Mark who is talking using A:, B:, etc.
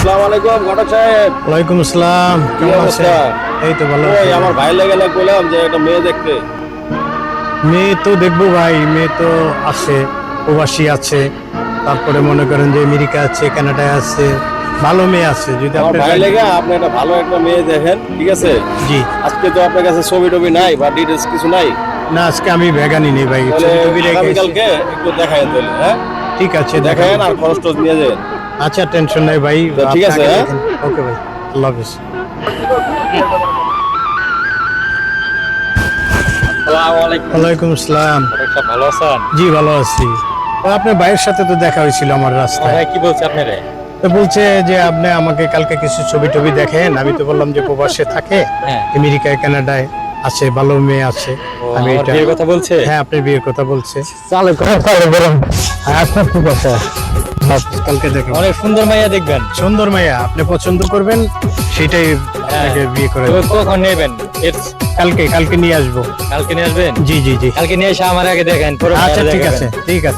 A: আসসালামু আলাইকুম ঘটক সাহেব।
B: ওয়ালাইকুম আসসালাম।
A: কি
B: কেমন
A: অবস্থা?
B: আছেন? এই তো ভালো
A: ওই
B: আছি।
A: আমার ভাই লেগে বললাম যে একটা মেয়ে দেখতে।
B: মেয়ে তো দেখবো ভাই, মেয়ে তো আছে, প্রবাসী আছে, তারপরে মনে করেন যে আমেরিকা আছে, কানাডায় আছে, ভালো মেয়ে আছে। যদি
A: আমার
B: আপনার
A: ভাই লেগে আপনি একটা ভালো একটা মেয়ে দেখেন, ঠিক আছে?
B: জি
A: আজকে তো আপনার কাছে ছবি টবি নাই বা ডিটেলস কিছু নাই,
B: না, আজকে আমি ভেগানি নেই ভাই,
A: তাহলে
B: ছবি টবি রেখে এসে-
A: আগামীকালকে একটু দেখায় তাহলে, হ্যাঁ?
B: ঠিক আছে
A: দেখেন
B: দেখেন।
A: আর খরচ টরচ নিয়ে যাবেন।
B: আচ্ছা, টেনশন নাই ভাই,
A: তো ঠিক আছে, হ্যাঁ?
B: ওকে ভাই, আল্লাহ হাফেজ। ওয়ালাইকুম আসসালাম।
C: ভালো আছেন?
B: জি ভালো আছি। তো আপনার ভাইয়ের সাথে তো দেখা হয়েছিল আমার রাস্তায়।
C: ভাই কি বলছে আপনারে?
B: তো বলছে যে আপনি আমাকে কালকে কিছু ছবি টবি দেখেন। আমি তো বললাম যে প্রবাসে থাকে,
C: হ্যাঁ।
B: আমেরিকায় কানাডায় আছে, ভালো মেয়ে আছে। আমি
C: আমার
B: এটা
C: বিয়ের কথা বলছে?
B: হ্যাঁ, আপনার বিয়ের কথা বলছে। চালে বলুন। আচ্ছা ঠিক আছে, কালকে দেখো।
C: অনেক সুন্দর মাইয়া দেখবেন।
B: সুন্দর মাইয়া আপনি পছন্দ করবেন, সেটাই আপনাকে বিয়ে করে
C: তো
B: দেব।
C: কখন নেবেন?
B: কালকে নিয়ে আসবো।
C: কালকে নিয়ে আসবেন?
B: জি জি জি।
C: কালকে নিয়ে এসে আমার আগে দেখেন, পরে
B: আচ্ছা
C: মাইয়াটা
B: ঠিক
C: দেখাবেন।
B: আছে, ঠিক আছে।